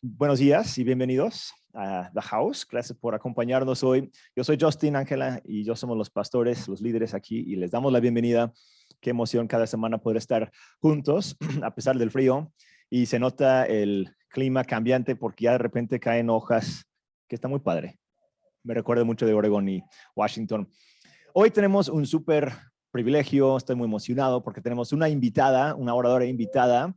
Buenos días y bienvenidos a The House. Gracias por acompañarnos hoy. Yo soy Justin, Ángela y yo somos los pastores, los líderes aquí y les damos la bienvenida. Qué emoción cada semana poder estar juntos a pesar del frío y se nota el clima cambiante porque ya de repente caen hojas que está muy padre. Me recuerda mucho de Oregon y Washington. Hoy tenemos un súper privilegio, estoy muy emocionado porque tenemos una invitada, una oradora invitada.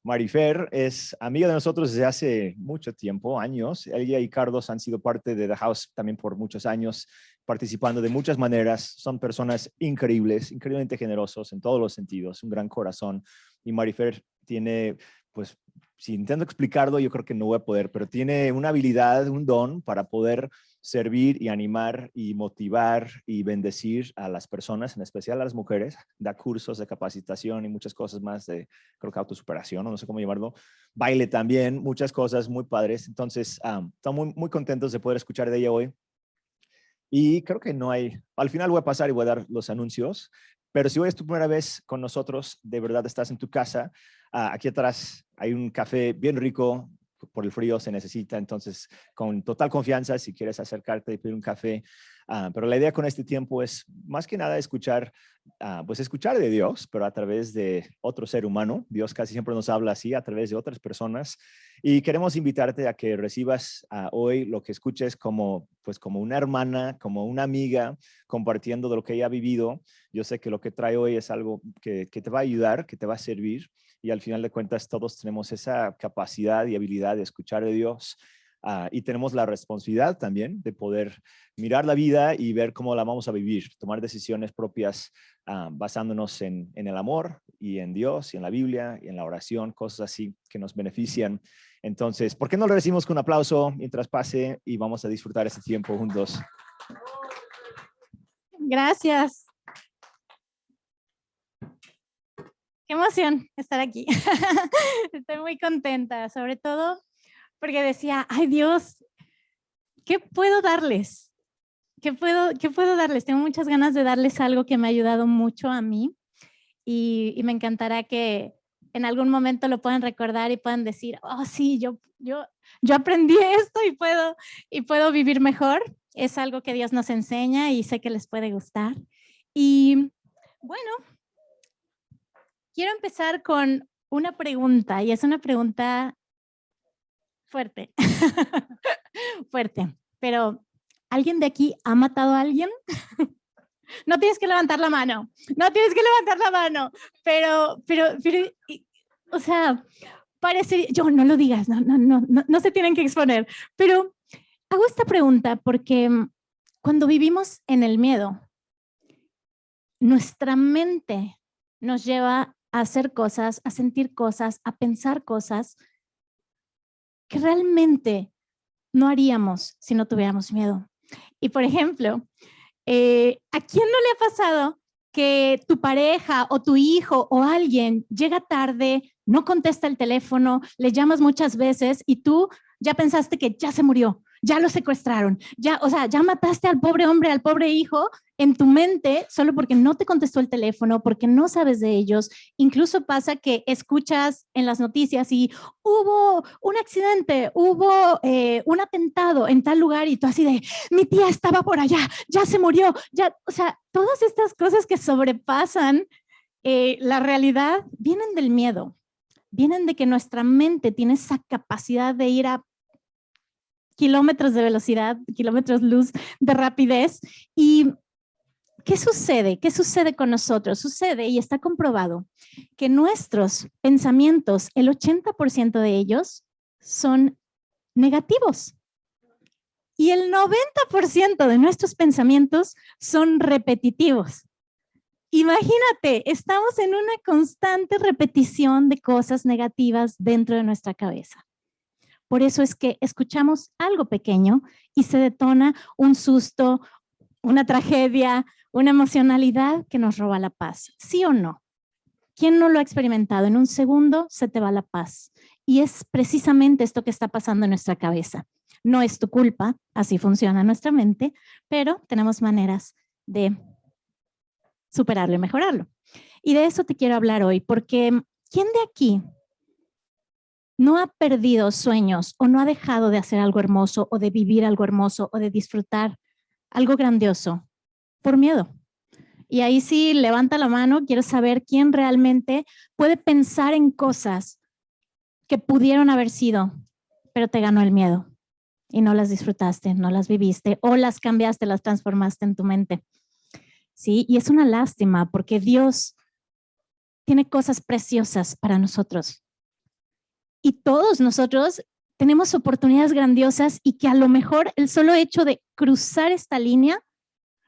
Marifer es amiga de nosotros desde hace mucho tiempo, años. Ella y Carlos han sido parte de The House también por muchos años, participando de muchas maneras. Son personas increíbles, increíblemente generosos en todos los sentidos, un gran corazón. Y Marifer tiene, pues, si intento explicarlo, yo creo que no voy a poder, pero tiene una habilidad, un don para poder servir y animar y motivar y bendecir a las personas, en especial a las mujeres. Da cursos de capacitación y muchas cosas más de, creo que autosuperación, no sé cómo llamarlo. Baile también, muchas cosas muy padres. Entonces, estamos muy contentos de poder escuchar de ella hoy. Y creo que no hay, al final voy a pasar y voy a dar los anuncios, pero si hoy es tu primera vez con nosotros, de verdad estás en tu casa, aquí atrás hay un café bien rico, por el frío se necesita, entonces con total confianza si quieres acercarte y pedir un café. Pero la idea con este tiempo es más que nada escuchar, pues escuchar de Dios, pero a través de otro ser humano. Dios casi siempre nos habla así, a través de otras personas. Y queremos invitarte a que recibas hoy lo que escuches como, pues como una hermana, como una amiga, compartiendo de lo que ella ha vivido. Yo sé que lo que trae hoy es algo que te va a ayudar, que te va a servir. Y al final de cuentas todos tenemos esa capacidad y habilidad de escuchar de Dios y tenemos la responsabilidad también de poder mirar la vida y ver cómo la vamos a vivir, tomar decisiones propias basándonos en el amor y en Dios y en la Biblia y en la oración, cosas así que nos benefician. Entonces, ¿por qué no le decimos con un aplauso mientras pase y vamos a disfrutar este tiempo juntos? Gracias. Qué emoción estar aquí. Estoy muy contenta, sobre todo porque decía, ay Dios, ¿qué puedo darles? ¿Qué puedo darles? Tengo muchas ganas de darles algo que me ha ayudado mucho a mí y me encantará que en algún momento lo puedan recordar y puedan decir, oh sí, yo aprendí esto y puedo vivir mejor. Es algo que Dios nos enseña y sé que les puede gustar. Y bueno, quiero empezar con una pregunta y es una pregunta fuerte, fuerte, pero ¿alguien de aquí ha matado a alguien? No tienes que levantar la mano, pero, o sea, parece, yo no lo digas, no se tienen que exponer, pero hago esta pregunta porque cuando vivimos en el miedo, nuestra mente nos lleva a hacer cosas, a sentir cosas, a pensar cosas que realmente no haríamos si no tuviéramos miedo. Y por ejemplo, ¿a quién no le ha pasado que tu pareja o tu hijo o alguien llega tarde, no contesta el teléfono, le llamas muchas veces y tú ya pensaste que ya se murió, ya lo secuestraron, ya, o sea, ya mataste al pobre hombre, al pobre hijo en tu mente solo porque no te contestó el teléfono, porque no sabes de ellos? Incluso pasa que escuchas en las noticias y hubo un accidente, hubo un atentado en tal lugar y tú así de, mi tía estaba por allá, ya se murió, ya, o sea, todas estas cosas que sobrepasan la realidad vienen del miedo, vienen de que nuestra mente tiene esa capacidad de ir a kilómetros de velocidad, kilómetros luz de rapidez. ¿Y qué sucede? ¿Qué sucede con nosotros? Sucede, y está comprobado, que nuestros pensamientos, el 80% de ellos son negativos. Y el 90% de nuestros pensamientos son repetitivos. Imagínate, estamos en una constante repetición de cosas negativas dentro de nuestra cabeza. Por eso es que escuchamos algo pequeño y se detona un susto, una tragedia, una emocionalidad que nos roba la paz. ¿Sí o no? ¿Quién no lo ha experimentado? En un segundo se te va la paz. Y es precisamente esto que está pasando en nuestra cabeza. No es tu culpa, así funciona nuestra mente, pero tenemos maneras de superarlo y mejorarlo. Y de eso te quiero hablar hoy, porque ¿quién de aquí no ha perdido sueños o no ha dejado de hacer algo hermoso o de vivir algo hermoso o de disfrutar algo grandioso por miedo. Y ahí sí, levanta la mano, quiero saber quién realmente puede pensar en cosas que pudieron haber sido, pero te ganó el miedo y no las disfrutaste, no las viviste o las cambiaste, las transformaste en tu mente. Sí, y es una lástima porque Dios tiene cosas preciosas para nosotros. Y todos nosotros tenemos oportunidades grandiosas y que a lo mejor el solo hecho de cruzar esta línea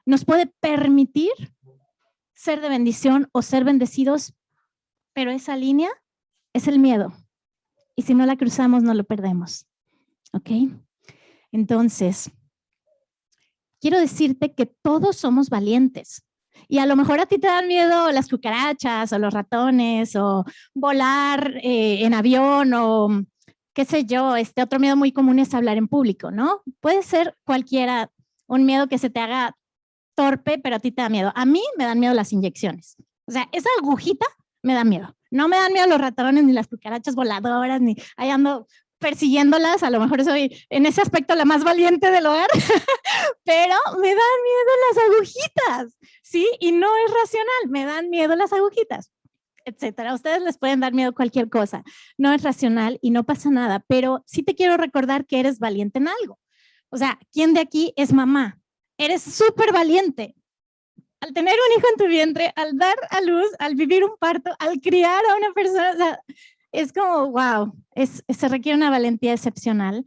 nos puede permitir ser de bendición o ser bendecidos, pero esa línea es el miedo. Y si no la cruzamos, no lo perdemos. ¿Ok? Entonces, quiero decirte que todos somos valientes. Y a lo mejor a ti te dan miedo las cucarachas o los ratones o volar en avión o qué sé yo. Otro miedo muy común es hablar en público, ¿no? Puede ser cualquiera, un miedo que se te haga torpe, pero a ti te da miedo. A mí me dan miedo las inyecciones. O sea, esa agujita me da miedo. No me dan miedo los ratones ni las cucarachas voladoras, ni ahí ando persiguiéndolas. A lo mejor soy en ese aspecto la más valiente del hogar, pero me dan miedo las agujitas, ¿sí? Y no es racional, me dan miedo las agujitas, etcétera. A ustedes les pueden dar miedo cualquier cosa. No es racional y no pasa nada, pero sí te quiero recordar que eres valiente en algo. O sea, ¿quién de aquí es mamá? Eres súper valiente. Al tener un hijo en tu vientre, al dar a luz, al vivir un parto, al criar a una persona, o sea, es como, wow, se requiere una valentía excepcional.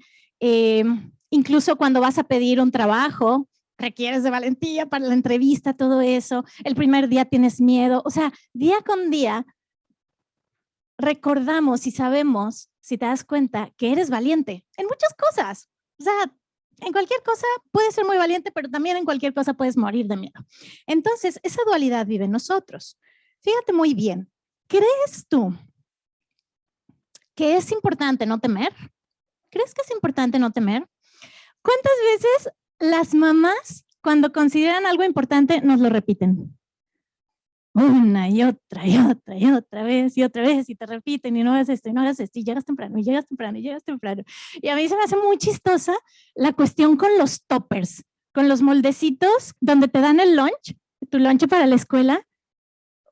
Incluso cuando vas a pedir un trabajo, requieres de valentía para la entrevista, todo eso. El primer día tienes miedo. O sea, día con día recordamos y sabemos, si te das cuenta, que eres valiente en muchas cosas. O sea, en cualquier cosa puedes ser muy valiente, pero también en cualquier cosa puedes morir de miedo. Entonces, esa dualidad vive en nosotros. Fíjate muy bien, ¿crees tú que es importante no temer? ¿Crees que es importante no temer? ¿Cuántas veces las mamás, cuando consideran algo importante, nos lo repiten? Una y otra y otra y otra vez y te repiten y no hagas esto y no hagas esto y llegas temprano y llegas temprano y llegas temprano. Y a mí se me hace muy chistosa la cuestión con los toppers, con los moldecitos donde te dan el lunch, tu lunch para la escuela.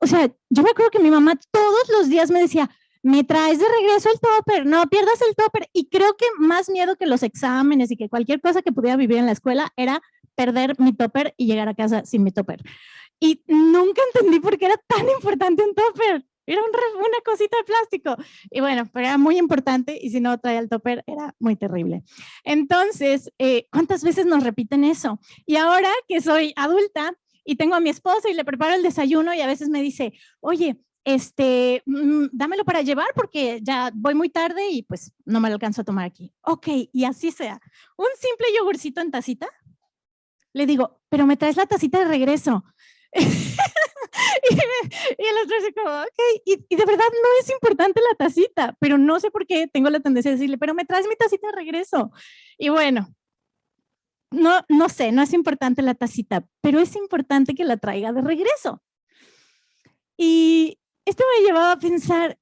O sea, yo me acuerdo que mi mamá todos los días me decía, me traes de regreso el topper, no pierdas el topper. Y creo que más miedo que los exámenes y que cualquier cosa que pudiera vivir en la escuela era perder mi topper y llegar a casa sin mi topper. Y nunca entendí por qué era tan importante un topper. Era una cosita de plástico. Y bueno, pero era muy importante y si no traía el topper era muy terrible. Entonces, ¿cuántas veces nos repiten eso? Y ahora que soy adulta y tengo a mi esposo y le preparo el desayuno y a veces me dice, oye, dámelo para llevar porque ya voy muy tarde y pues no me lo alcanzo a tomar aquí. Ok, y así sea. Un simple yogurcito en tacita. Le digo, pero me traes la tacita de regreso. y el otro dice como, ok, y de verdad no es importante la tacita, pero no sé por qué tengo la tendencia de decirle, pero me traes mi tacita de regreso. Y bueno, no sé, no es importante la tacita, pero es importante que la traiga de regreso. Y esto me llevaba a pensar,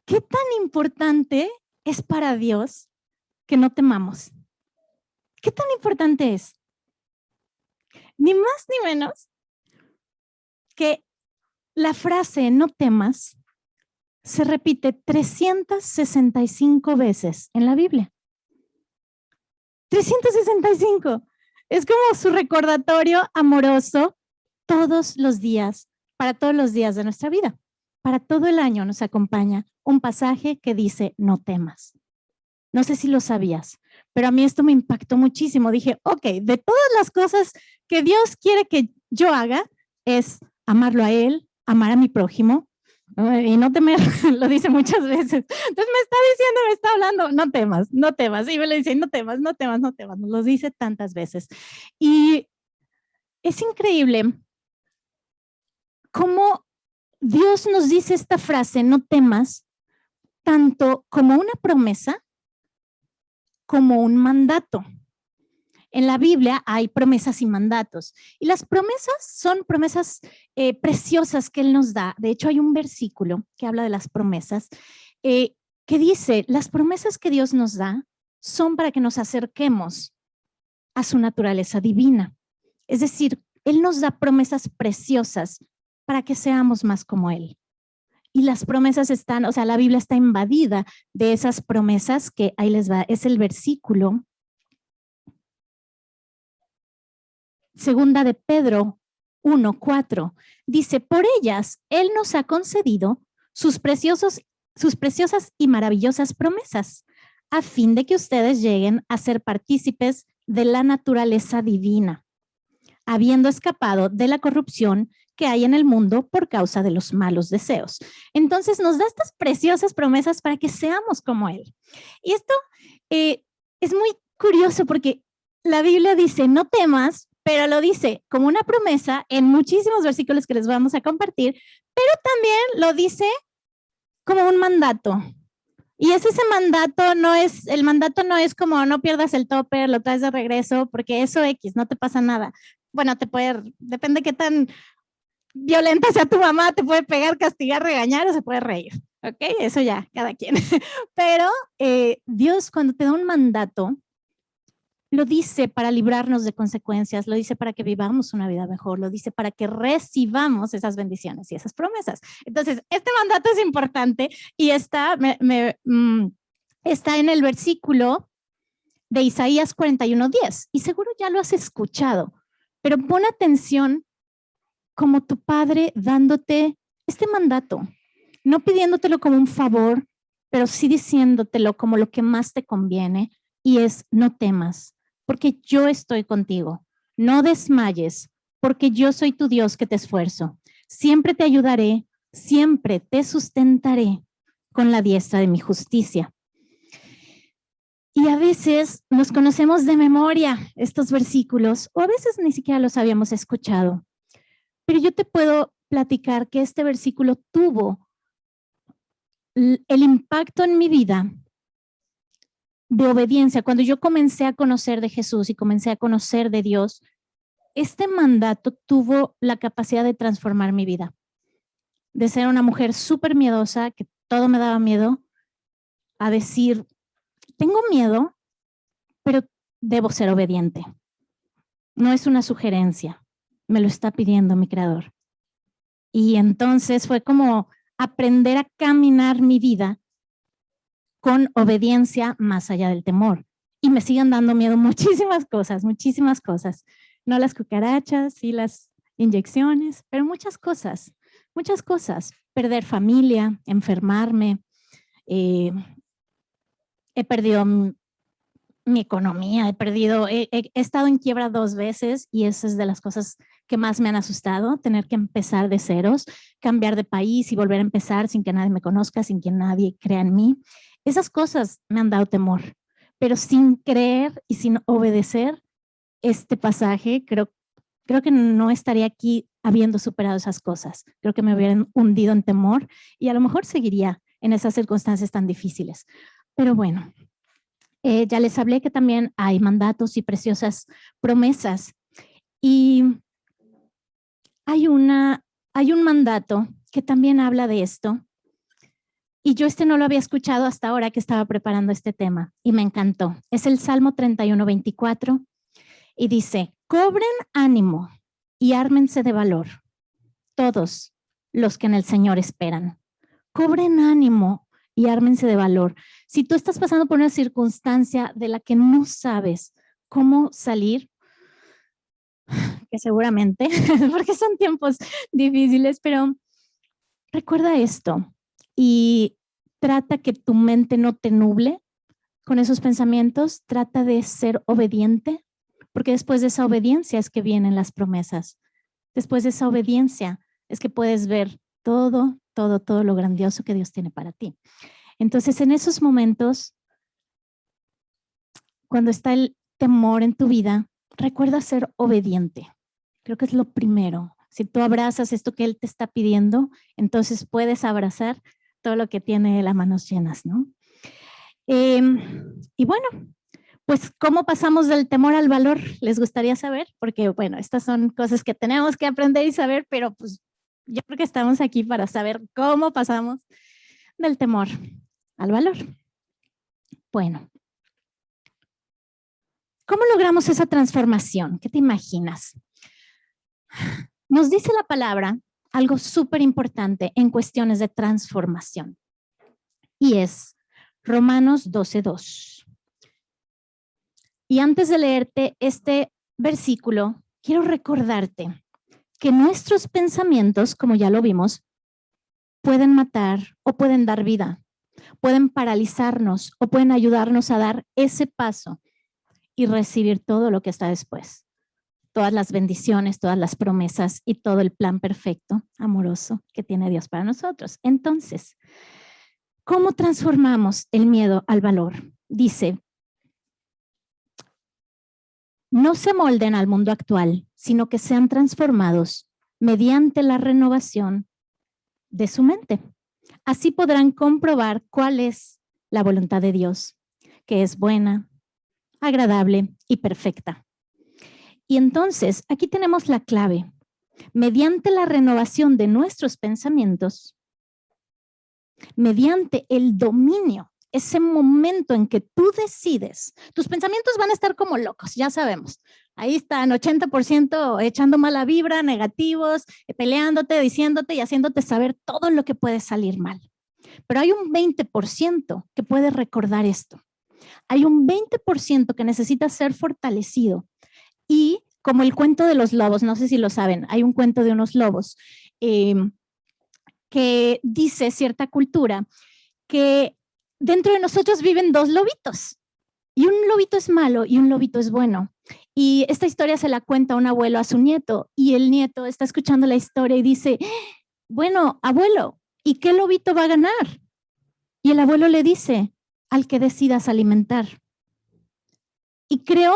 ¿qué tan importante es para Dios que no temamos? ¿Qué tan importante es? Ni más ni menos que la frase no temas se repite 365 veces en la Biblia. 365. Es como su recordatorio amoroso todos los días, para todos los días de nuestra vida. Para todo el año nos acompaña un pasaje que dice no temas. No sé si lo sabías, pero a mí esto me impactó muchísimo. Dije, ok, de todas las cosas que Dios quiere que yo haga es amarlo a Él, amar a mi prójimo y no temer, lo dice muchas veces. Entonces me está diciendo, me está hablando, no temas, no temas. Y me lo dice, no temas, no temas, no temas. Nos lo dice tantas veces. Y es increíble cómo Dios nos dice esta frase, no temas, tanto como una promesa como un mandato. En la Biblia hay promesas y mandatos. Y las promesas son promesas preciosas que Él nos da. De hecho, hay un versículo que habla de las promesas que que dice, las promesas que Dios nos da son para que nos acerquemos a su naturaleza divina. Es decir, Él nos da promesas preciosas para que seamos más como Él. Y las promesas están, o sea, la Biblia está invadida de esas promesas que ahí les va, es el versículo. Segunda de Pedro 1:4. Dice, por ellas Él nos ha concedido sus preciosas y maravillosas promesas, a fin de que ustedes lleguen a ser partícipes de la naturaleza divina, habiendo escapado de la corrupción que hay en el mundo por causa de los malos deseos. Entonces nos da estas preciosas promesas para que seamos como Él. Y esto es muy curioso porque la Biblia dice, no temas, pero lo dice como una promesa en muchísimos versículos que les vamos a compartir, pero también lo dice como un mandato. Y ese mandato no es, el mandato no es como no pierdas el topper, lo traes de regreso, porque eso X, no te pasa nada. Bueno, depende qué tan violenta sea tu mamá, te puede pegar, castigar, regañar o se puede reír. ¿Ok? Eso ya, cada quien. Pero Dios cuando te da un mandato, lo dice para librarnos de consecuencias, lo dice para que vivamos una vida mejor, lo dice para que recibamos esas bendiciones y esas promesas. Entonces, este mandato es importante y está en el versículo de Isaías 41:10 y seguro ya lo has escuchado, pero pon atención como tu padre dándote este mandato, no pidiéndotelo como un favor, pero sí diciéndotelo como lo que más te conviene y es no temas, porque yo estoy contigo. No desmayes, porque yo soy tu Dios que te esfuerzo. Siempre te ayudaré, siempre te sustentaré con la diestra de mi justicia. Y a veces nos conocemos de memoria estos versículos, o a veces ni siquiera los habíamos escuchado. Pero yo te puedo platicar que este versículo tuvo el impacto en mi vida de obediencia. Cuando yo comencé a conocer de Jesús y comencé a conocer de Dios, este mandato tuvo la capacidad de transformar mi vida. De ser una mujer súper miedosa, que todo me daba miedo, a decir, tengo miedo, pero debo ser obediente. No es una sugerencia, me lo está pidiendo mi Creador. Y entonces fue como aprender a caminar mi vida con obediencia más allá del temor. Y me siguen dando miedo muchísimas cosas. No las cucarachas y las inyecciones, pero muchas cosas. Perder familia, enfermarme, he perdido mi economía, he estado en quiebra 2 veces y esa es de las cosas que más me han asustado, tener que empezar de ceros, cambiar de país y volver a empezar sin que nadie me conozca, sin que nadie crea en mí. Esas cosas me han dado temor, pero sin creer y sin obedecer este pasaje, creo que no estaría aquí habiendo superado esas cosas. Creo que me hubieran hundido en temor y a lo mejor seguiría en esas circunstancias tan difíciles. Pero bueno, ya les hablé que también hay mandatos y preciosas promesas. Y hay un mandato que también habla de esto. Y yo no lo había escuchado hasta ahora que estaba preparando este tema y me encantó. Es el Salmo 31:24 y dice, cobren ánimo y ármense de valor todos los que en el Señor esperan. Cobren ánimo y ármense de valor. Si tú estás pasando por una circunstancia de la que no sabes cómo salir, que seguramente, porque son tiempos difíciles, pero recuerda esto y trata que tu mente no te nuble con esos pensamientos, trata de ser obediente, porque después de esa obediencia es que vienen las promesas. Después de esa obediencia es que puedes ver todo lo grandioso que Dios tiene para ti. Entonces, en esos momentos, cuando está el temor en tu vida, recuerda ser obediente. Creo que es lo primero. Si tú abrazas esto que Él te está pidiendo, entonces puedes abrazar todo lo que tiene las manos llenas, ¿no? Y bueno, pues, ¿cómo pasamos del temor al valor? ¿Les gustaría saber? Porque, bueno, estas son cosas que tenemos que aprender y saber, pero pues yo creo que estamos aquí para saber cómo pasamos del temor al valor. Bueno, ¿cómo logramos esa transformación? ¿Qué te imaginas? Nos dice la palabra algo súper importante en cuestiones de transformación y es Romanos 12:2. Y antes de leerte este versículo, quiero recordarte que nuestros pensamientos, como ya lo vimos, pueden matar o pueden dar vida, pueden paralizarnos o pueden ayudarnos a dar ese paso y recibir todo lo que está después. Todas las bendiciones, todas las promesas y todo el plan perfecto, amoroso que tiene Dios para nosotros. Entonces, ¿cómo transformamos el miedo al valor? Dice, no se molden al mundo actual, sino que sean transformados mediante la renovación de su mente. Así podrán comprobar cuál es la voluntad de Dios, que es buena, agradable y perfecta. Y entonces, aquí tenemos la clave. Mediante la renovación de nuestros pensamientos, mediante el dominio, ese momento en que tú decides, tus pensamientos van a estar como locos, ya sabemos. Ahí están 80% echando mala vibra, negativos, peleándote, diciéndote y haciéndote saber todo lo que puede salir mal. Pero hay un 20% que puede recordar esto. Hay un 20% que necesita ser fortalecido. Y como el cuento de los lobos, no sé si lo saben, hay un cuento de unos lobos que dice cierta cultura que dentro de nosotros viven dos lobitos y un lobito es malo y un lobito es bueno. Y esta historia se la cuenta un abuelo a su nieto y el nieto está escuchando la historia y dice, bueno, abuelo, ¿y qué lobito va a ganar? Y el abuelo le dice, al que decidas alimentar. Y creo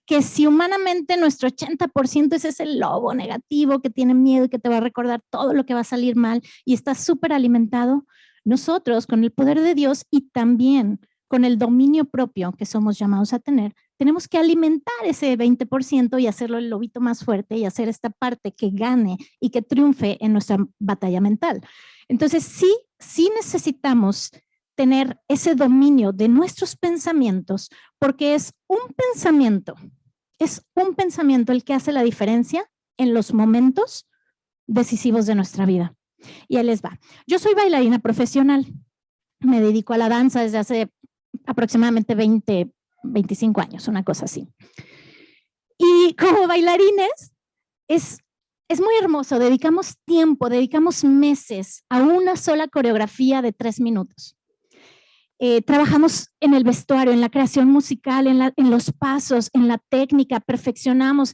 que si humanamente nuestro 80% es ese lobo negativo que tiene miedo y que te va a recordar todo lo que va a salir mal y está súper alimentado, nosotros con el poder de Dios y también con el dominio propio que somos llamados a tener, tenemos que alimentar ese 20% y hacerlo el lobito más fuerte y hacer esta parte que gane y que triunfe en nuestra batalla mental. Entonces sí necesitamos tener ese dominio de nuestros pensamientos porque es un pensamiento el que hace la diferencia en los momentos decisivos de nuestra vida. Y ahí les va. Yo soy bailarina profesional. Me dedico a la danza desde hace aproximadamente 25 años, una cosa así. Y como bailarines es muy hermoso. Dedicamos tiempo, dedicamos meses a una sola coreografía de 3 minutos. Trabajamos en el vestuario, en la creación musical, en los pasos, en la técnica, perfeccionamos,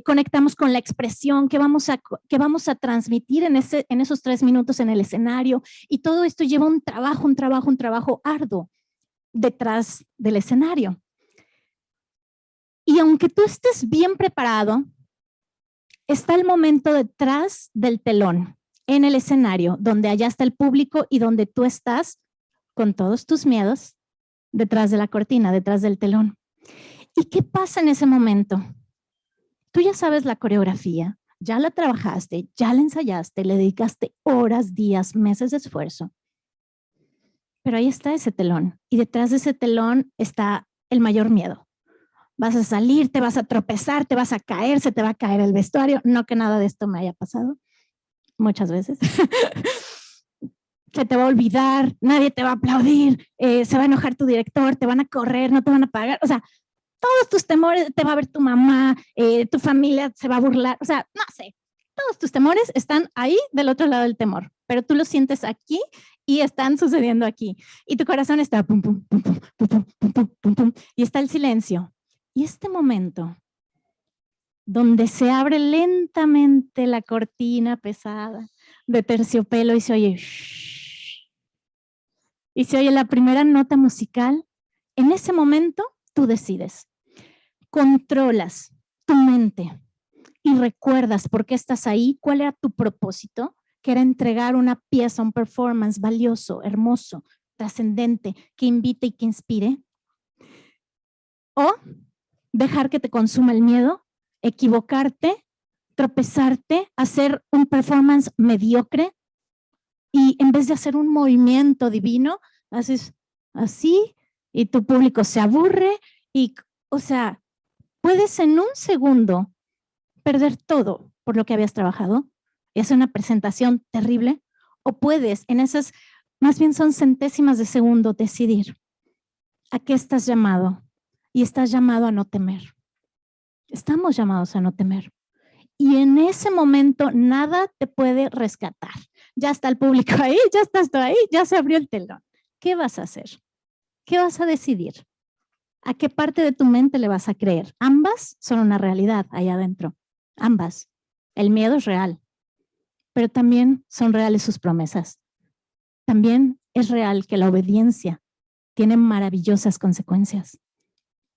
conectamos con la expresión que vamos a transmitir en esos 3 minutos en el escenario y todo esto lleva un trabajo arduo detrás del escenario. Y aunque tú estés bien preparado, está el momento detrás del telón, en el escenario, donde allá está el público y donde tú estás con todos tus miedos detrás de la cortina, detrás del telón. ¿Y qué pasa en ese momento? Tú ya sabes la coreografía, ya la trabajaste, ya la ensayaste, le dedicaste horas, días, meses de esfuerzo. Pero ahí está ese telón y detrás de ese telón está el mayor miedo. Vas a salir, te vas a tropezar, te vas a caer, se te va a caer el vestuario. No que nada de esto me haya pasado muchas veces. Se te va a olvidar, nadie te va a aplaudir, se va a enojar tu director, te van a correr, no te van a pagar. O sea, todos tus temores, te va a ver tu mamá, tu familia se va a burlar. O sea, no sé, todos tus temores están ahí del otro lado del temor, pero tú los sientes aquí y están sucediendo aquí. Y tu corazón está pum, pum, pum, pum, pum, pum, pum, pum, pum, pum, y está el silencio. Y este momento donde se abre lentamente la cortina pesada de terciopelo y se oye shh, y se oye la primera nota musical, en ese momento tú decides, controlas tu mente y recuerdas por qué estás ahí, cuál era tu propósito, que era entregar una pieza, un performance valioso, hermoso, trascendente, que invite y que inspire, o dejar que te consuma el miedo, equivocarte, tropezarte, hacer un performance mediocre y en vez de hacer un movimiento divino, haces así y tu público se aburre y, o sea, puedes en un segundo perder todo por lo que habías trabajado y hacer una presentación terrible, o puedes en esas, más bien son centésimas de segundo, decidir a qué estás llamado, y estás llamado a no temer. Estamos llamados a no temer. Y en ese momento nada te puede rescatar. Ya está el público ahí, ya estás tú ahí, ya se abrió el telón. ¿Qué vas a hacer? ¿Qué vas a decidir? ¿A qué parte de tu mente le vas a creer? Ambas son una realidad ahí adentro. Ambas. El miedo es real, pero también son reales sus promesas. También es real que la obediencia tiene maravillosas consecuencias,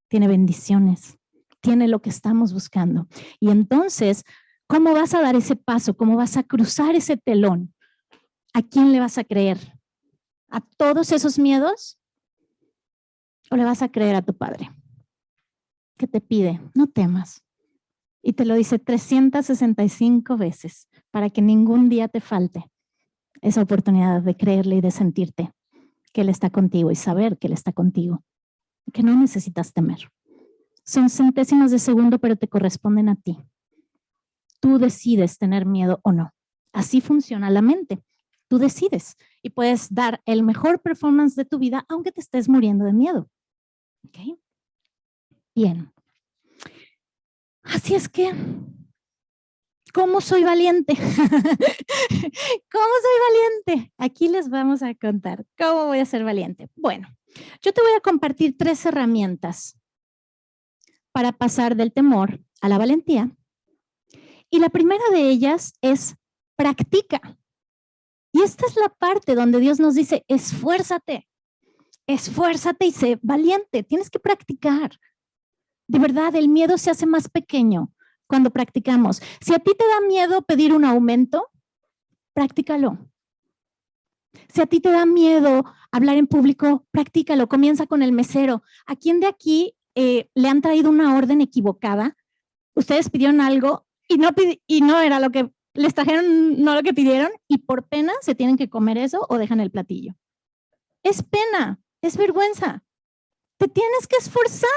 tiene bendiciones, tiene lo que estamos buscando. Y entonces, ¿cómo vas a dar ese paso? ¿Cómo vas a cruzar ese telón? ¿A quién le vas a creer? ¿A todos esos miedos? ¿O le vas a creer a tu padre? Que te pide, no temas. Y te lo dice 365 veces para que ningún día te falte esa oportunidad de creerle y de sentirte que Él está contigo y saber que Él está contigo. Que no necesitas temer. Son centésimas de segundo, pero te corresponden a ti. Tú decides tener miedo o no. Así funciona la mente. Tú decides y puedes dar el mejor performance de tu vida aunque te estés muriendo de miedo. ¿Ok? Bien. Así es que, ¿cómo soy valiente? ¿Cómo soy valiente? Aquí les vamos a contar cómo voy a ser valiente. Bueno, yo te voy a compartir 3 herramientas para pasar del temor a la valentía. Y la primera de ellas es practica. Y esta es la parte donde Dios nos dice, esfuérzate y sé valiente. Tienes que practicar. De verdad, el miedo se hace más pequeño cuando practicamos. Si a ti te da miedo pedir un aumento, practícalo. Si a ti te da miedo hablar en público, practícalo. Comienza con el mesero. ¿A quién de aquí le han traído una orden equivocada? Ustedes pidieron algo y no era lo que les trajeron, no lo que pidieron, y por pena se tienen que comer eso o dejan el platillo. Es pena, es vergüenza. Te tienes que esforzar.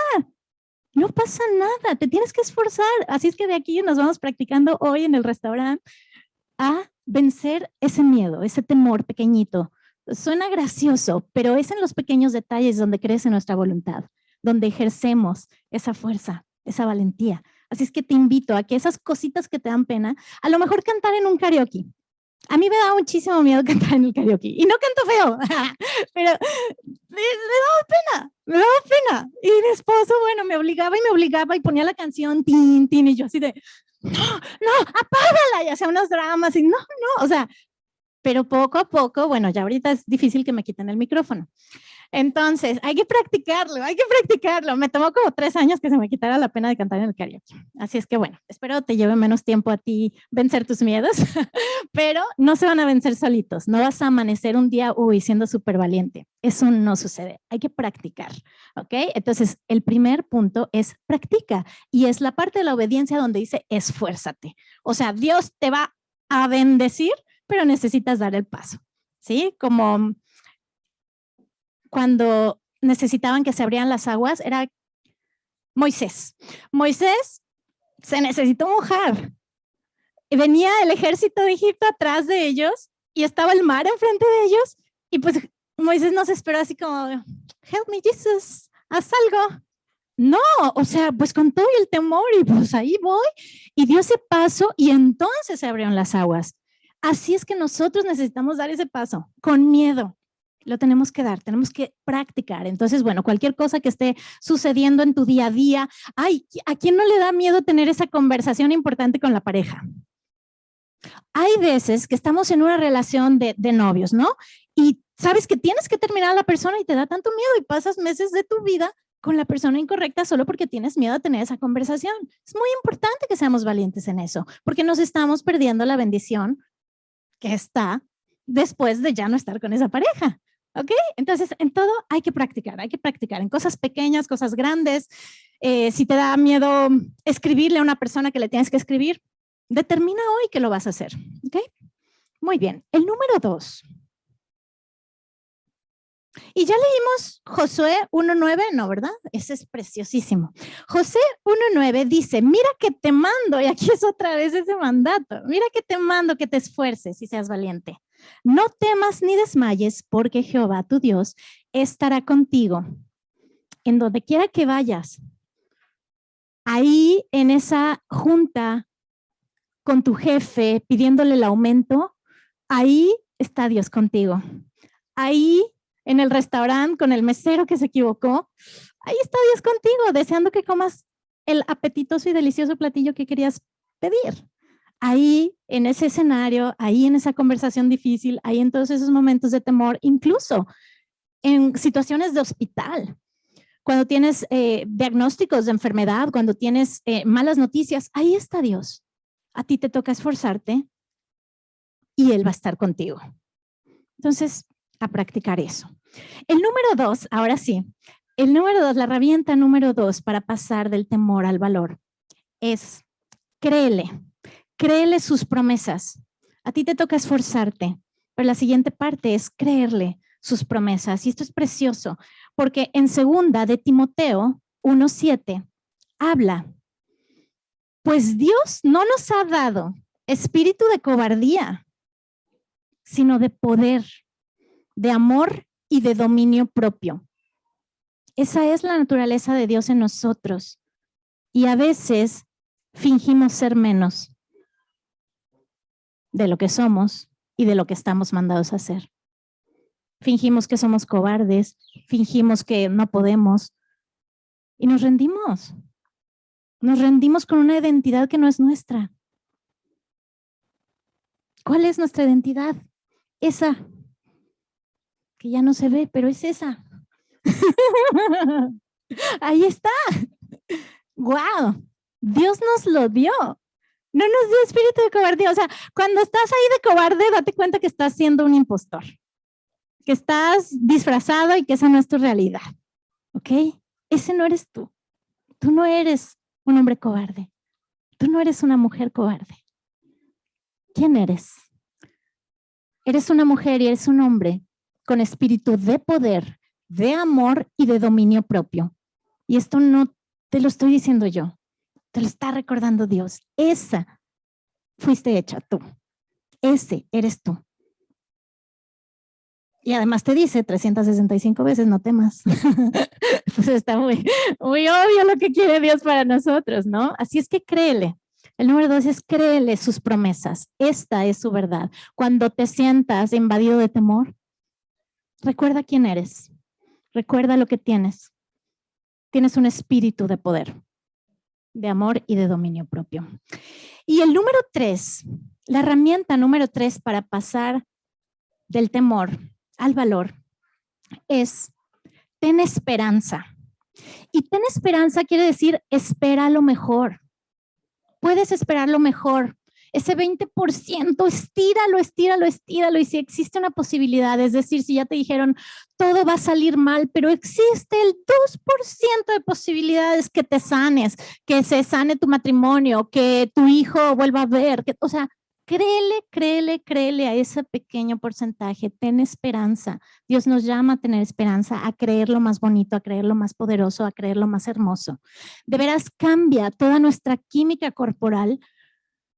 No pasa nada, te tienes que esforzar. Así es que de aquí nos vamos practicando hoy en el restaurante a vencer ese miedo, ese temor pequeñito. Suena gracioso, pero es en los pequeños detalles donde crece nuestra voluntad, donde ejercemos esa fuerza, esa valentía. Así es que te invito a que esas cositas que te dan pena, a lo mejor cantar en un karaoke. A mí me da muchísimo miedo cantar en el karaoke. Y no canto feo, pero me daba pena. Y mi esposo, bueno, me obligaba y ponía la canción, tin, tin, y yo así de, no, apágala, y hacía unos dramas, y no, o sea, pero poco a poco, bueno, ya ahorita es difícil que me quiten el micrófono. Entonces, hay que practicarlo. Me tomó como 3 años que se me quitara la pena de cantar en el karaoke. Así es que bueno, espero te lleve menos tiempo a ti vencer tus miedos, pero no se van a vencer solitos. No vas a amanecer un día, siendo súper valiente. Eso no sucede. Hay que practicar, ¿ok? Entonces, el primer punto es practica, y es la parte de la obediencia donde dice esfuérzate. O sea, Dios te va a bendecir, pero necesitas dar el paso, ¿sí? Como cuando necesitaban que se abrieran las aguas, era Moisés. Moisés se necesitó mojar. Y venía el ejército de Egipto atrás de ellos y estaba el mar enfrente de ellos, y pues Moisés nos esperó así como, help me Jesus, haz algo. No, o sea, pues con todo el temor, y pues ahí voy, y dio ese paso y entonces se abrieron las aguas. Así es que nosotros necesitamos dar ese paso con miedo. Lo tenemos que dar, tenemos que practicar. Entonces, bueno, cualquier cosa que esté sucediendo en tu día a día, ¿a quién no le da miedo tener esa conversación importante con la pareja? Hay veces que estamos en una relación de novios, ¿no? Y sabes que tienes que terminar a la persona y te da tanto miedo y pasas meses de tu vida con la persona incorrecta solo porque tienes miedo a tener esa conversación. Es muy importante que seamos valientes en eso, porque nos estamos perdiendo la bendición que está después de ya no estar con esa pareja. ¿Ok? Entonces, en todo hay que practicar en cosas pequeñas, cosas grandes. Si te da miedo escribirle a una persona que le tienes que escribir, determina hoy que lo vas a hacer. ¿Ok? Muy bien. El número 2 Y ya leímos Josué 1:9, no, ¿verdad? Ese es preciosísimo. Josué 1:9 dice, mira que te mando, y aquí es otra vez ese mandato, mira que te mando que te esfuerces y seas valiente. No temas ni desmayes, porque Jehová, tu Dios, estará contigo en donde quiera que vayas. Ahí en esa junta con tu jefe pidiéndole el aumento, ahí está Dios contigo. Ahí en el restaurante con el mesero que se equivocó, ahí está Dios contigo, deseando que comas el apetitoso y delicioso platillo que querías pedir. Ahí en ese escenario, ahí en esa conversación difícil, ahí en todos esos momentos de temor, incluso en situaciones de hospital, cuando tienes diagnósticos de enfermedad, cuando tienes malas noticias, ahí está Dios. A ti te toca esforzarte y Él va a estar contigo. Entonces, a practicar eso. El número 2, ahora sí, el número 2, la herramienta número 2 para pasar del temor al valor es créele sus promesas. A ti te toca esforzarte, pero la siguiente parte es creerle sus promesas. Y esto es precioso, porque en 2 de Timoteo 1:7 habla, pues Dios no nos ha dado espíritu de cobardía, sino de poder, de amor y de dominio propio. Esa es la naturaleza de Dios en nosotros. Y a veces fingimos ser menos de lo que somos y de lo que estamos mandados a hacer. Fingimos que somos cobardes, fingimos que no podemos y nos rendimos. Nos rendimos con una identidad que no es nuestra. ¿Cuál es nuestra identidad? Esa, que ya no se ve, pero es esa. Ahí está. ¡Wow! Dios nos lo dio. No nos dio espíritu de cobardía. O sea, cuando estás ahí de cobarde, date cuenta que estás siendo un impostor, que estás disfrazado y que esa no es tu realidad. ¿Ok? Ese no eres tú. Tú no eres un hombre cobarde. Tú no eres una mujer cobarde. ¿Quién eres? Eres una mujer y eres un hombre con espíritu de poder, de amor y de dominio propio. Y esto no te lo estoy diciendo yo, te lo está recordando Dios. Esa fuiste hecha tú. Ese eres tú. Y además te dice 365 veces, no temas. Pues está muy obvio lo que quiere Dios para nosotros, ¿no? Así es que créele. El número 2 es créele sus promesas. Esta es su verdad. Cuando te sientas invadido de temor, recuerda quién eres. Recuerda lo que tienes. Tienes un espíritu de poder, de amor y de dominio propio. Y el número 3, la herramienta número 3 para pasar del temor al valor es ten esperanza. Y ten esperanza quiere decir espera lo mejor. Puedes esperar lo mejor. Ese 20%, estíralo. Y si existe una posibilidad, es decir, si ya te dijeron todo va a salir mal, pero existe el 2% de posibilidades que te sanes, que se sane tu matrimonio, que tu hijo vuelva a ver, o sea, créele a ese pequeño porcentaje, ten esperanza. Dios nos llama a tener esperanza, a creer lo más bonito, a creer lo más poderoso, a creer lo más hermoso. De veras cambia toda nuestra química corporal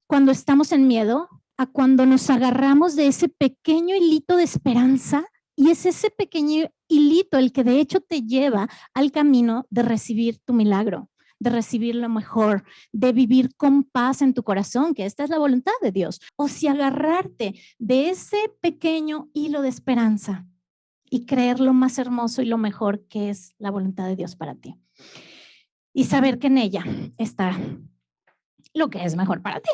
cuando estamos en miedo, a cuando nos agarramos de ese pequeño hilito de esperanza, y es ese pequeño hilito el que de hecho te lleva al camino de recibir tu milagro, de recibir lo mejor, de vivir con paz en tu corazón, que esta es la voluntad de Dios. O si agarrarte de ese pequeño hilo de esperanza y creer lo más hermoso y lo mejor que es la voluntad de Dios para ti. Y saber que en ella está lo que es mejor para ti.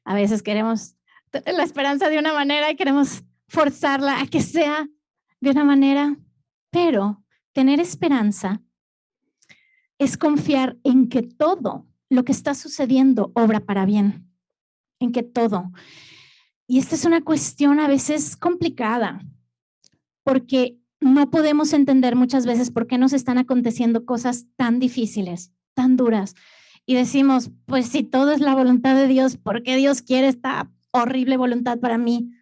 A veces queremos la esperanza de una manera y queremos forzarla a que sea de una manera, pero tener esperanza es confiar en que todo lo que está sucediendo obra para bien, en que todo. Y esta es una cuestión a veces complicada, porque no podemos entender muchas veces por qué nos están aconteciendo cosas tan difíciles, tan duras. Y decimos, pues si todo es la voluntad de Dios, ¿por qué Dios quiere esta horrible voluntad para mí?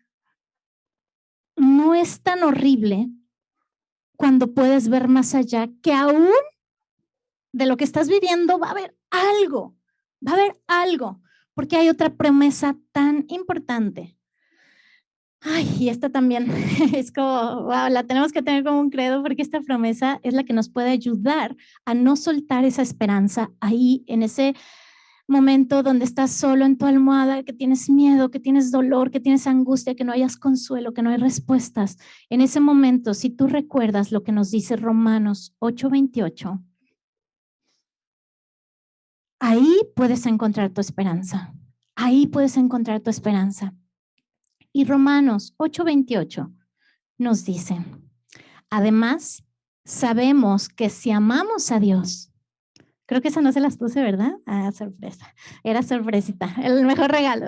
No es tan horrible cuando puedes ver más allá, que aún de lo que estás viviendo va a haber algo, porque hay otra promesa tan importante. Ay, y esta también es como, wow, la tenemos que tener como un credo, porque esta promesa es la que nos puede ayudar a no soltar esa esperanza ahí, en ese momento donde estás solo en tu almohada, que tienes miedo, que tienes dolor, que tienes angustia, que no hayas consuelo, que no hay respuestas. En ese momento, si tú recuerdas lo que nos dice Romanos 8:28, ahí puedes encontrar tu esperanza. Ahí puedes encontrar tu esperanza. Y Romanos 8:28 nos dice, además, sabemos que si amamos a Dios, creo que esa no se las puse, ¿verdad? Ah, sorpresa. Era sorpresita, el mejor regalo.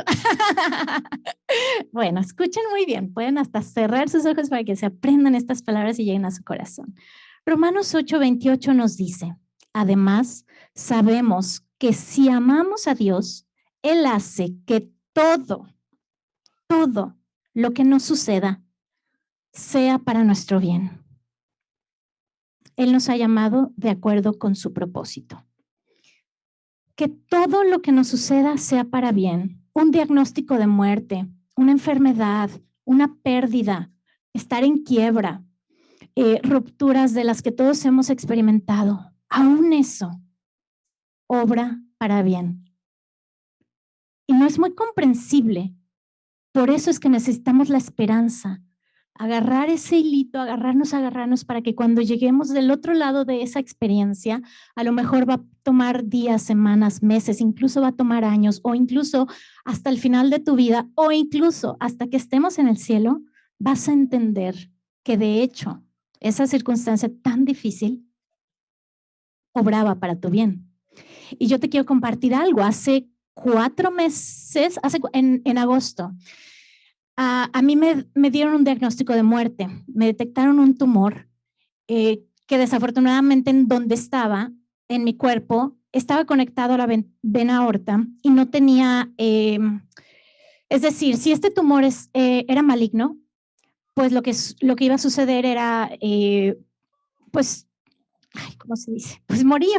Bueno, escuchen muy bien. Pueden hasta cerrar sus ojos para que se aprendan estas palabras y lleguen a su corazón. Romanos 8:28 nos dice, además, sabemos que si amamos a Dios, Él hace que todo lo que nos suceda sea para nuestro bien. Él nos ha llamado de acuerdo con su propósito. Que todo lo que nos suceda sea para bien. Un diagnóstico de muerte, una enfermedad, una pérdida, estar en quiebra, rupturas de las que todos hemos experimentado. Aún eso obra para bien. Y no es muy comprensible. Por eso es que necesitamos la esperanza. Agarrar ese hilito, agarrarnos para que cuando lleguemos del otro lado de esa experiencia, a lo mejor va a tomar días, semanas, meses, incluso va a tomar años, o incluso hasta el final de tu vida, o incluso hasta que estemos en el cielo, vas a entender que de hecho esa circunstancia tan difícil obraba para tu bien. Y yo te quiero compartir algo. Hace 4 meses, en agosto, a mí me dieron un diagnóstico de muerte. Me detectaron un tumor que desafortunadamente en donde estaba, en mi cuerpo, estaba conectado a la vena aorta y no tenía, es decir, si este tumor era maligno, pues lo que iba a suceder era, pues, ¿cómo se dice? Pues morir.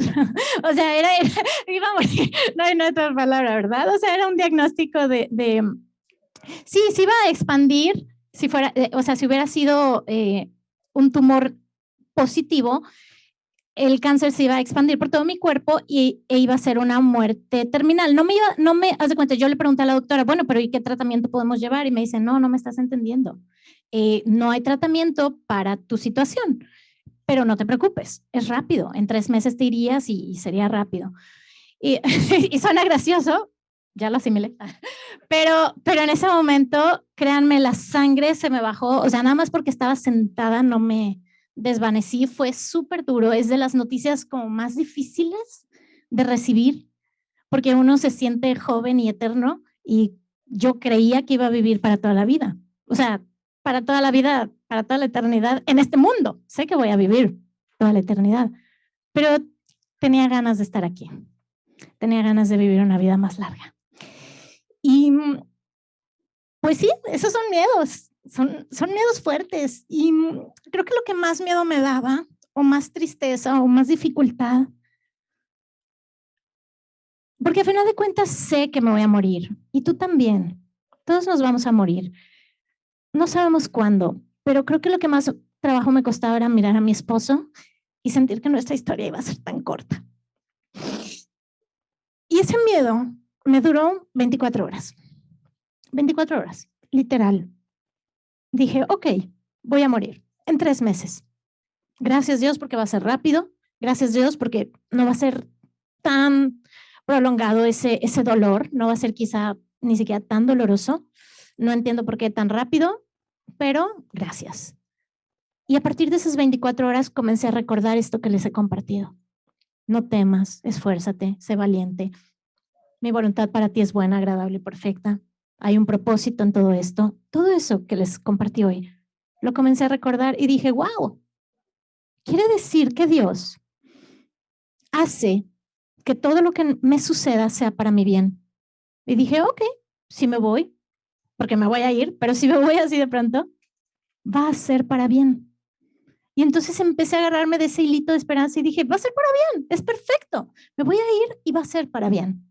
O sea, iba a morir. No hay otra palabra, ¿verdad? O sea, era un diagnóstico sí, se iba a expandir, si hubiera sido un tumor positivo, el cáncer se iba a expandir por todo mi cuerpo e iba a ser una muerte terminal. Haz de cuenta, yo le pregunté a la doctora, bueno, pero ¿y qué tratamiento podemos llevar? Y me dice, no me estás entendiendo. No hay tratamiento para tu situación, pero no te preocupes, es rápido. En 3 meses te irías y sería rápido. Y, y suena gracioso, ya lo asimilé. Pero en ese momento, créanme, la sangre se me bajó, o sea, nada más porque estaba sentada no me desvanecí, fue súper duro, es de las noticias como más difíciles de recibir, porque uno se siente joven y eterno y yo creía que iba a vivir para toda la vida, o sea, para toda la vida, para toda la eternidad en este mundo, sé que voy a vivir toda la eternidad, pero tenía ganas de estar aquí, tenía ganas de vivir una vida más larga. Y pues sí, esos son miedos, son miedos fuertes. Y creo que lo que más miedo me daba, o más tristeza, o más dificultad, porque a final de cuentas sé que me voy a morir, y tú también, todos nos vamos a morir. No sabemos cuándo, pero creo que lo que más trabajo me costaba era mirar a mi esposo y sentir que nuestra historia iba a ser tan corta. Y ese miedo me duró 24 horas. 24 horas, literal. Dije, ok, voy a morir en 3 meses. Gracias Dios porque va a ser rápido. Gracias Dios porque no va a ser tan prolongado ese dolor. No va a ser quizá ni siquiera tan doloroso. No entiendo por qué tan rápido, pero gracias. Y a partir de esas 24 horas comencé a recordar esto que les he compartido. No temas, esfuérzate, sé valiente. Mi voluntad para ti es buena, agradable y perfecta. Hay un propósito en todo esto. Todo eso que les compartí hoy, lo comencé a recordar y dije, wow, quiere decir que Dios hace que todo lo que me suceda sea para mi bien. Y dije, ok, si me voy, porque me voy a ir, pero si me voy así de pronto, va a ser para bien. Y entonces empecé a agarrarme de ese hilito de esperanza y dije, va a ser para bien, es perfecto, me voy a ir y va a ser para bien.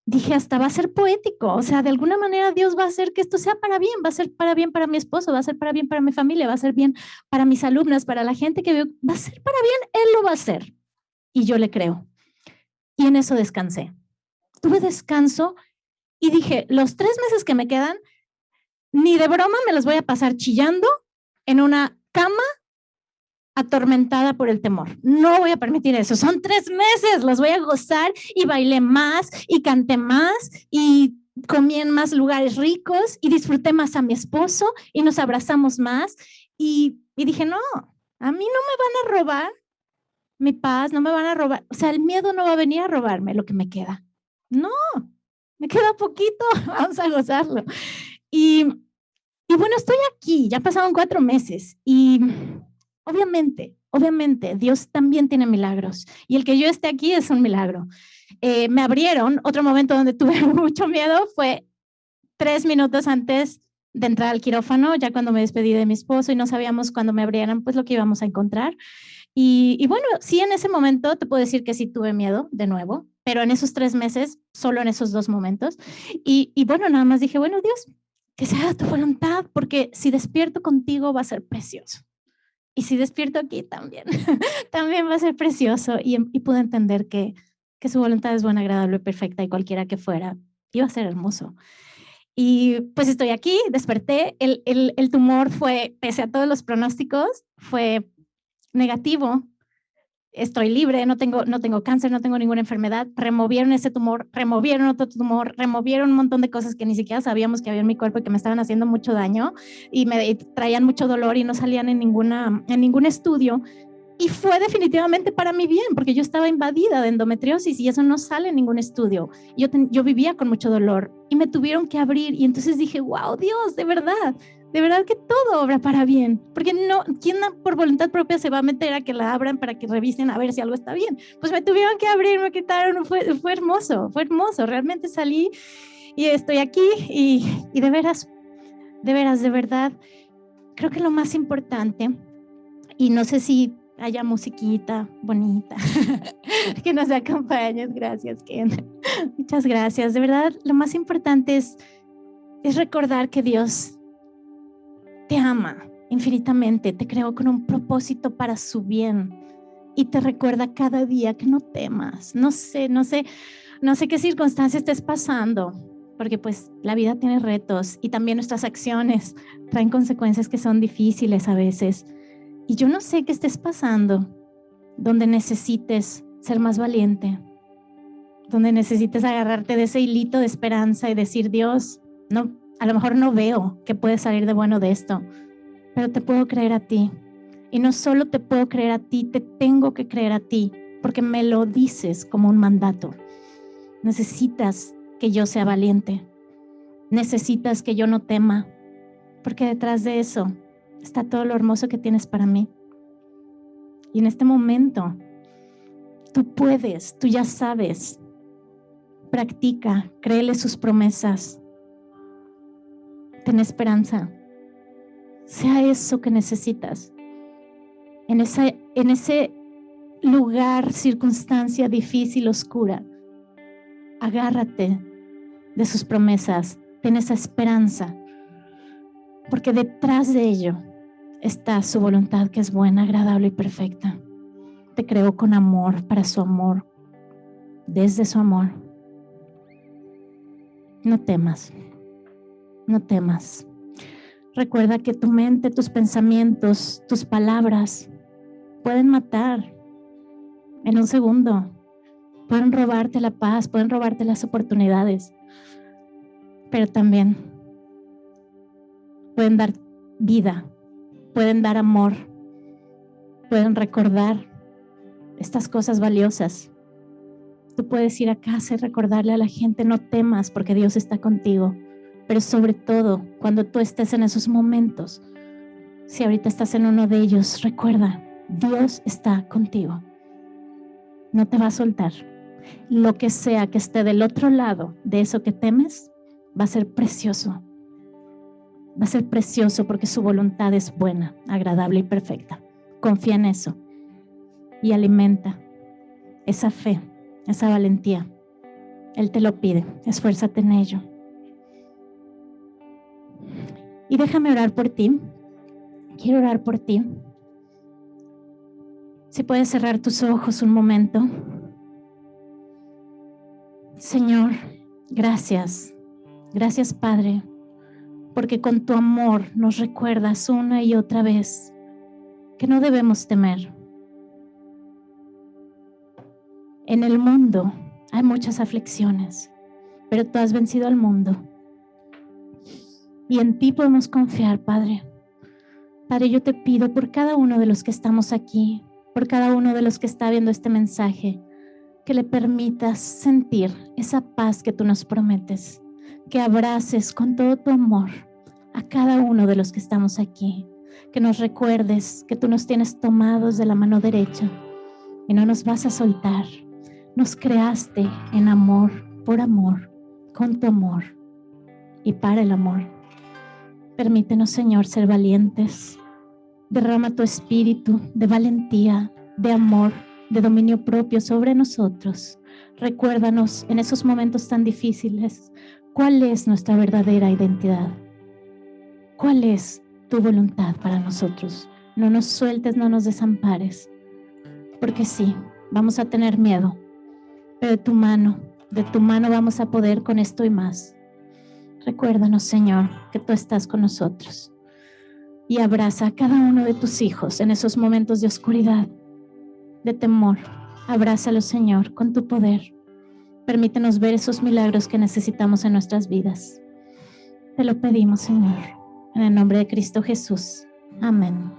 Dije, hasta va a ser poético, o sea, de alguna manera Dios va a hacer que esto sea para bien, va a ser para bien para mi esposo, va a ser para bien para mi familia, va a ser bien para mis alumnas, para la gente que veo, va a ser para bien, Él lo va a hacer. Y yo le creo. Y en eso descansé. Tuve descanso y dije, los 3 meses que me quedan, ni de broma me los voy a pasar chillando en una cama atormentada por el temor. No voy a permitir eso. Son 3 meses, los voy a gozar y bailé más y canté más y comí en más lugares ricos y disfruté más a mi esposo y nos abrazamos más. Y dije, no, a mí no me van a robar mi paz, no me van a robar. O sea, el miedo no va a venir a robarme lo que me queda. No, me queda poquito, vamos a gozarlo. Y bueno, estoy aquí, ya pasaron 4 meses y obviamente, Dios también tiene milagros y el que yo esté aquí es un milagro. Me abrieron, otro momento donde tuve mucho miedo fue 3 minutos antes de entrar al quirófano, ya cuando me despedí de mi esposo y no sabíamos cuando me abrieran pues lo que íbamos a encontrar. Y bueno, sí, en ese momento te puedo decir que sí tuve miedo de nuevo, pero en esos 3 meses, solo en esos 2 momentos. Y bueno, nada más dije, bueno, Dios, que sea tu voluntad, porque si despierto contigo va a ser precioso. Y si despierto aquí también, también va a ser precioso. Y pude entender que su voluntad es buena, agradable y perfecta, y cualquiera que fuera, iba a ser hermoso. Y pues estoy aquí, desperté. El tumor fue, pese a todos los pronósticos, fue negativo. Estoy libre, no tengo cáncer, no tengo ninguna enfermedad. Removieron ese tumor, removieron otro tumor, removieron un montón de cosas que ni siquiera sabíamos que había en mi cuerpo y que me estaban haciendo mucho daño y me traían mucho dolor y no salían en ningún estudio. Y fue definitivamente para mi bien, porque yo estaba invadida de endometriosis y eso no sale en ningún estudio. Yo vivía con mucho dolor y me tuvieron que abrir y entonces dije, wow, Dios, de verdad que todo obra para bien, porque no, ¿quién por voluntad propia se va a meter a que la abran para que revisen a ver si algo está bien? Pues me tuvieron que abrir, me quitaron, fue hermoso, realmente salí y estoy aquí y de veras, de verdad, creo que lo más importante, y no sé si haya musiquita bonita que nos acompañes, gracias Ken, muchas gracias, de verdad, lo más importante es recordar que Dios te ama infinitamente, te creó con un propósito para su bien y te recuerda cada día que no temas. No sé qué circunstancia estés pasando, porque pues la vida tiene retos y también nuestras acciones traen consecuencias que son difíciles a veces. Y yo no sé qué estés pasando, donde necesites ser más valiente, donde necesites agarrarte de ese hilito de esperanza y decir, Dios, no, a lo mejor no veo qué puede salir de bueno de esto, pero te puedo creer a ti. Y no solo te puedo creer a ti, te tengo que creer a ti, porque me lo dices como un mandato. Necesitas que yo sea valiente. Necesitas que yo no tema, porque detrás de eso está todo lo hermoso que tienes para mí. Y en este momento, tú puedes, tú ya sabes, practica, créele sus promesas. Ten esperanza, sea eso que necesitas. En ese lugar, circunstancia difícil, oscura, agárrate de sus promesas, ten esa esperanza, porque detrás de ello está su voluntad que es buena, agradable y perfecta. Te creó con amor, para su amor, desde su amor. No temas, no temas. Recuerda que tu mente, tus pensamientos, tus palabras pueden matar en un segundo. Pueden robarte la paz, pueden robarte las oportunidades, pero también pueden dar vida, pueden dar amor, pueden recordar estas cosas valiosas. Tú puedes ir a casa y recordarle a la gente, no temas porque Dios está contigo. Pero sobre todo, cuando tú estés en esos momentos, si ahorita estás en uno de ellos, recuerda, Dios está contigo. No te va a soltar. Lo que sea que esté del otro lado de eso que temes, va a ser precioso. Va a ser precioso porque su voluntad es buena, agradable y perfecta. Confía en eso y alimenta esa fe, esa valentía. Él te lo pide, esfuérzate en ello. Y déjame orar por ti. Quiero orar por ti. Si puedes cerrar tus ojos un momento. Señor, gracias. Gracias, Padre, porque con tu amor nos recuerdas una y otra vez que no debemos temer. En el mundo hay muchas aflicciones, pero tú has vencido al mundo. Y en ti podemos confiar, Padre. Padre, yo te pido por cada uno de los que estamos aquí, por cada uno de los que está viendo este mensaje, que le permitas sentir esa paz que tú nos prometes, que abraces con todo tu amor a cada uno de los que estamos aquí, que nos recuerdes que tú nos tienes tomados de la mano derecha y no nos vas a soltar. Nos creaste en amor, por amor, con tu amor y para el amor. Permítenos, Señor, ser valientes. Derrama tu espíritu de valentía, de amor, de dominio propio sobre nosotros. Recuérdanos en esos momentos tan difíciles cuál es nuestra verdadera identidad. ¿Cuál es tu voluntad para nosotros? No nos sueltes, no nos desampares, porque sí, vamos a tener miedo, pero de tu mano vamos a poder con esto y más. Recuérdanos, Señor, que tú estás con nosotros y abraza a cada uno de tus hijos en esos momentos de oscuridad, de temor. Abrázalo, Señor, con tu poder. Permítenos ver esos milagros que necesitamos en nuestras vidas. Te lo pedimos, Señor, en el nombre de Cristo Jesús. Amén.